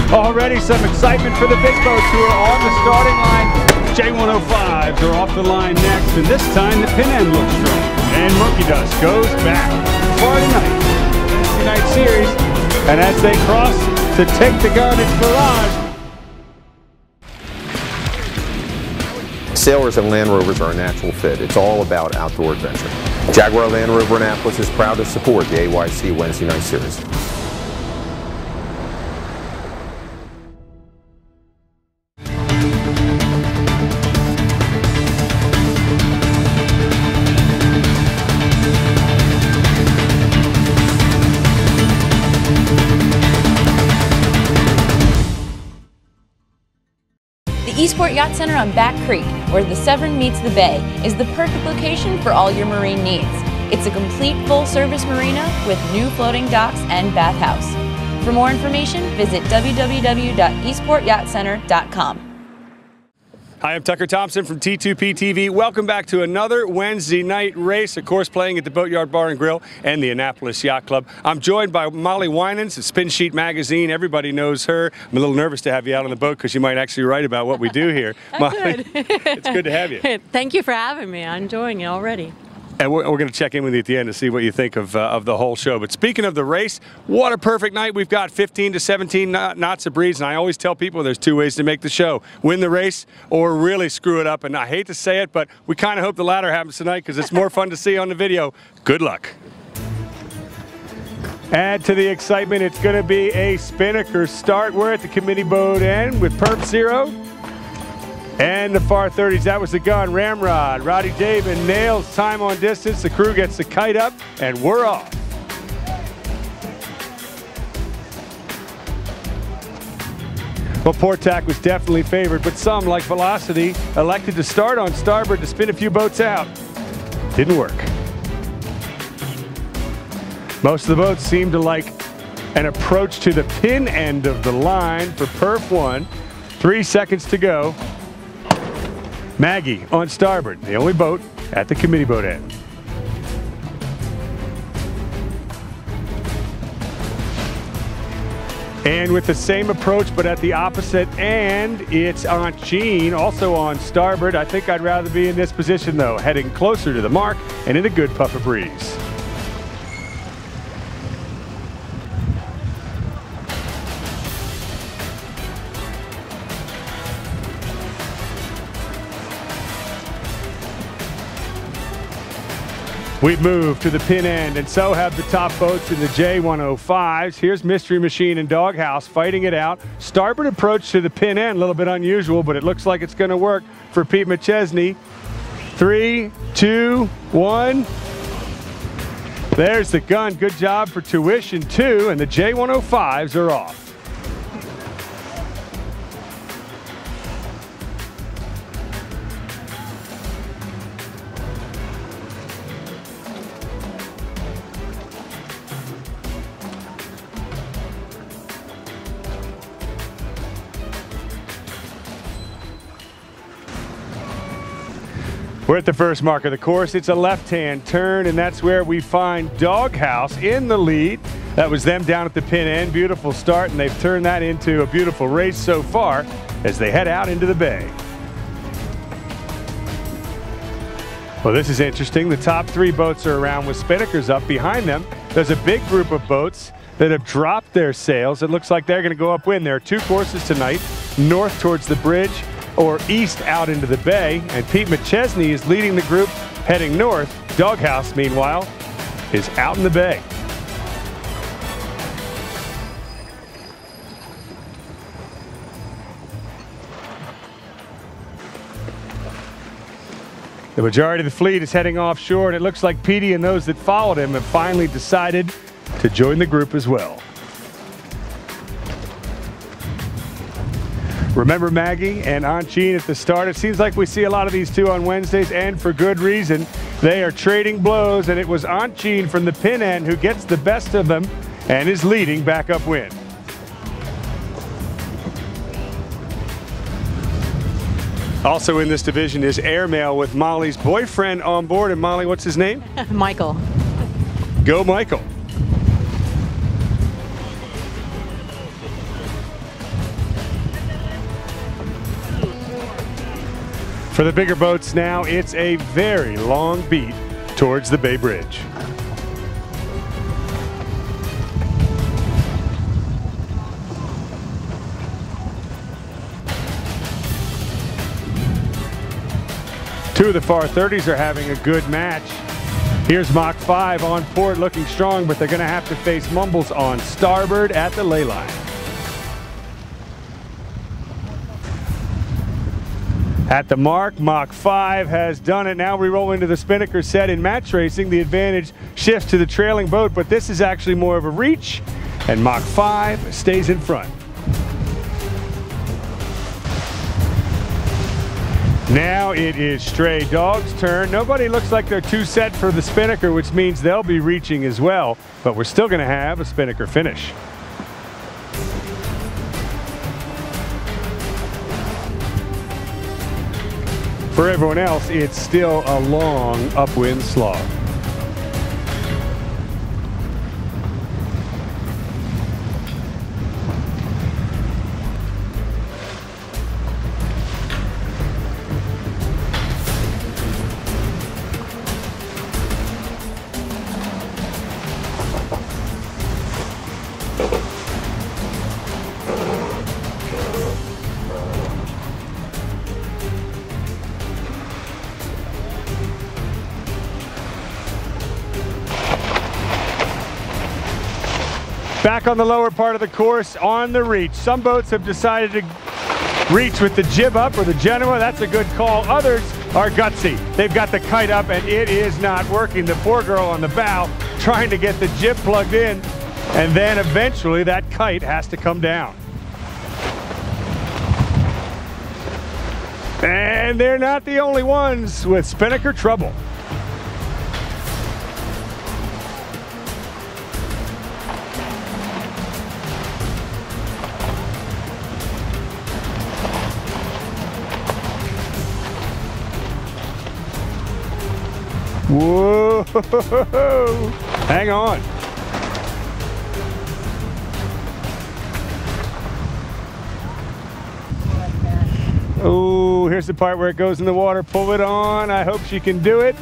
Already some excitement for the big boats who are on the starting line. J105s are off the line next, and this time the pin end looks strong. And Monkey Dust goes back. Friday night, Wednesday night series, and as they cross to take the gun, it's Mirage. Sailors and Land Rovers are a natural fit. It's all about outdoor adventure. Jaguar Land Rover Annapolis is proud to support the AYC Wednesday Night Series. The Eastport Yacht Center on Back Creek, where the Severn meets the bay, is the perfect location for all your marine needs. It's a complete full-service marina with new floating docks and bathhouse. For more information, visit www.eastportyachtcenter.com. Hi, I'm Tucker Thompson from T2P TV. Welcome back to another Wednesday night race, of course, playing at the Boatyard Bar and Grill and the Annapolis Yacht Club. I'm joined by Molly Winans at Spin Sheet Magazine. Everybody knows her. I'm a little nervous to have you out on the boat because you might actually write about what we do here. Molly, it's good to have you. Thank you for having me. I'm enjoying it already. And we're going to check in with you at the end to see what you think of the whole show. But speaking of the race, what a perfect night. We've got 15 to 17 knots of breeze, and I always tell people there's two ways to make the show. Win the race or really screw it up. And I hate to say it, but we kind of hope the latter happens tonight because it's more fun to see on the video. Good luck. Add to the excitement, it's going to be a spinnaker start. We're at the committee boat end with Perp Zero. And the far 30s, that was the gun. Ramrod, Roddy David nails time on distance. The crew gets the kite up, and we're off. Well, Portac was definitely favored, but some, like Velocity, elected to start on starboard to spin a few boats out. Didn't work. Most of the boats seemed to like an approach to the pin end of the line for Perf 1. 3 seconds to go. Maggie on starboard, the only boat at the committee boat end. And with the same approach but at the opposite end, it's Aunt Jean also on starboard. I think I'd rather be in this position though, heading closer to the mark and in a good puff of breeze. We've moved to the pin end, and so have the top boats in the J105s. Here's Mystery Machine and Doghouse fighting it out. Starboard approach to the pin end, a little bit unusual, but it looks like it's going to work for Pete McChesney. 3, 2, 1. There's the gun. Good job for Tuition 2, and the J105s are off. We're at the first mark of the course. It's a left-hand turn, and that's where we find Doghouse in the lead. That was them down at the pin end. Beautiful start, and they've turned that into a beautiful race so far as they head out into the bay. Well, this is interesting. The top 3 boats are around with spinnakers up behind them. There's a big group of boats that have dropped their sails. It looks like they're going to go upwind. There are 2 courses tonight, north towards the bridge or east out into the bay, and Pete McChesney is leading the group heading north. Doghouse, meanwhile, is out in the bay. The majority of the fleet is heading offshore, and it looks like Petey and those that followed him have finally decided to join the group as well. Remember Maggie and Aunt Jean at the start? It seems like we see a lot of these two on Wednesdays, and for good reason. They are trading blows, and it was Aunt Jean from the pin end who gets the best of them and is leading back upwind. Also in this division is Airmail with Molly's boyfriend on board. And Molly, what's his name? Michael. Go Michael. For the bigger boats now, it's a very long beat towards the Bay Bridge. Two of the far 30s are having a good match. Here's Mach 5 on port looking strong, but they're going to have to face Mumbles on starboard at the ley line. At the mark, Mach 5 has done it. Now we roll into the spinnaker set. In match racing, the advantage shifts to the trailing boat, but this is actually more of a reach, and Mach 5 stays in front. Now it is Stray Dog's turn. Nobody looks like they're too set for the spinnaker, which means they'll be reaching as well, but we're still going to have a spinnaker finish. For everyone else, it's still a long upwind slog. Back on the lower part of the course on the reach. Some boats have decided to reach with the jib up or the Genoa. That's a good call. Others are gutsy. They've got the kite up and it is not working. The poor girl on the bow trying to get the jib plugged in, and then eventually that kite has to come down. And they're not the only ones with spinnaker trouble. Whoa, hang on. Oh, here's the part where it goes in the water. Pull it on. I hope she can do it.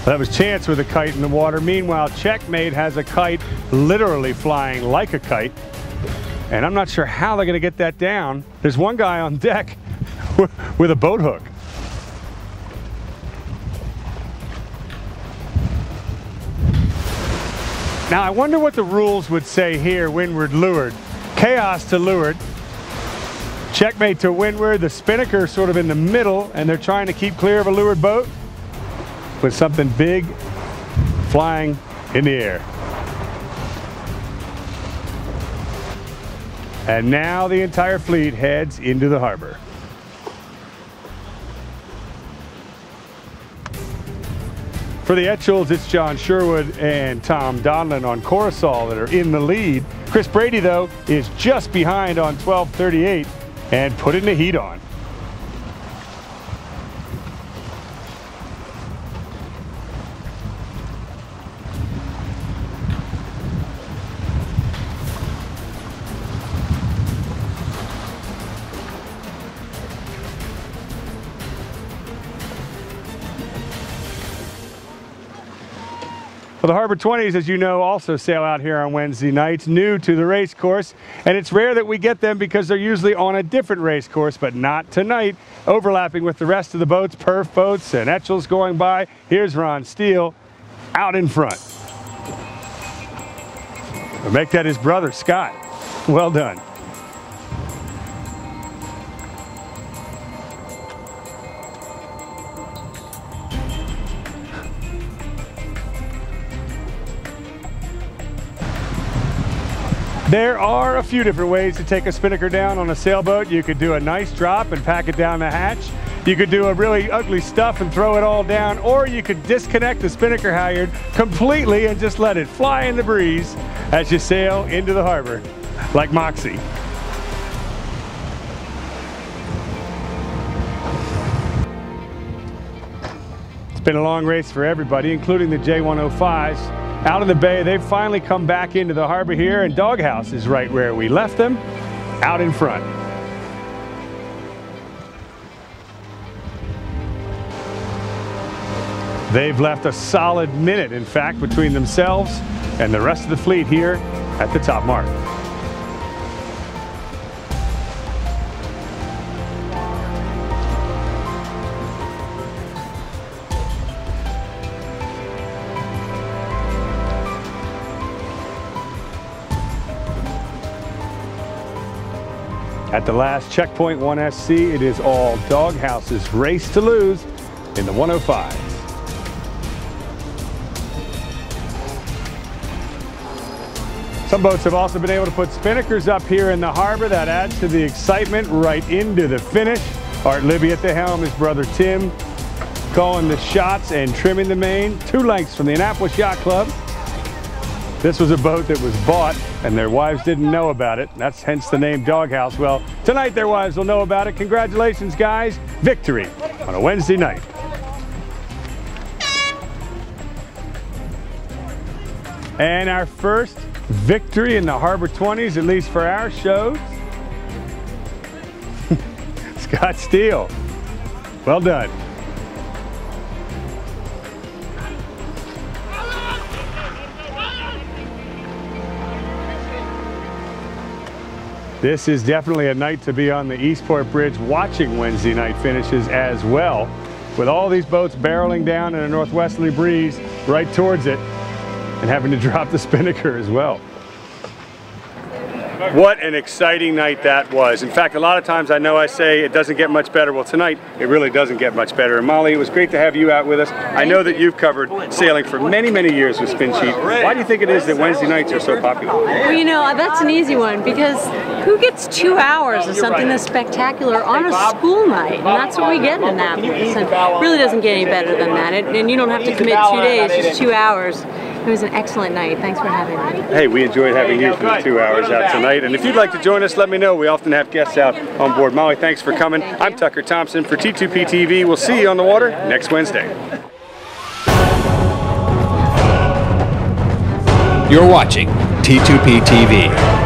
That was Chance with a kite in the water. Meanwhile, Checkmate has a kite literally flying like a kite. And I'm not sure how they're going to get that down. There's one guy on deck with a boat hook. Now I wonder what the rules would say here, windward leeward. Chaos to leeward. Checkmate to windward. The spinnaker sort of in the middle, and they're trying to keep clear of a leeward boat with something big flying in the air. And now the entire fleet heads into the harbor. For the Etchells, it's John Sherwood and Tom Donlan on Coruscant that are in the lead. Chris Brady, though, is just behind on 1238 and putting the heat on. Well, the Harbor 20s, as you know, also sail out here on Wednesday nights, new to the race course. And it's rare that we get them because they're usually on a different race course, but not tonight, overlapping with the rest of the boats, perf boats and Etchells going by. Here's Ron Steele out in front. We'll make that his brother, Scott. Well done. There are a few different ways to take a spinnaker down on a sailboat. You could do a nice drop and pack it down the hatch. You could do a really ugly stuff and throw it all down, or you could disconnect the spinnaker halyard completely and just let it fly in the breeze as you sail into the harbor, like Moxie. It's been a long race for everybody, including the J105s. Out in the bay, they've finally come back into the harbor here, and Doghouse is right where we left them, out in front. They've left a solid minute, in fact, between themselves and the rest of the fleet here at the top mark. At the last checkpoint 1SC, it is all Doghouse's race to lose in the 105s. Some boats have also been able to put spinnakers up here in the harbor. That adds to the excitement right into the finish. Art Libby at the helm, his brother Tim calling the shots and trimming the main. 2 lengths from the Annapolis Yacht Club. This was a boat that was bought and their wives didn't know about it. That's hence the name Doghouse. Well, tonight their wives will know about it. Congratulations, guys. Victory on a Wednesday night. And our first victory in the Harbor 20s, at least for our shows. Scott Steele. Well done. This is definitely a night to be on the Eastport Bridge watching Wednesday night finishes as well, with all these boats barreling down in a northwesterly breeze right towards it and having to drop the spinnaker as well. What an exciting night that was. In fact, a lot of times I know I say it doesn't get much better. Well, tonight it really doesn't get much better. And Molly, it was great to have you out with us. I know that you've covered sailing for many, many years with Spin Sheet. Why do you think it is that Wednesday nights are so popular? Well, you know, that's an easy one, because who gets 2 hours of something that's spectacular on a school night? And that's what we get in Annapolis. And it really doesn't get any better than that. And you don't have to commit 2 days, just 2 hours. It was an excellent night. Thanks for having me. Hey, we enjoyed having you for the 2 hours out tonight. And if you'd like to join us, let me know. We often have guests out on board. Molly, thanks for coming. I'm Tucker Thompson for T2P TV. We'll see you on the water next Wednesday. You're watching T2P TV.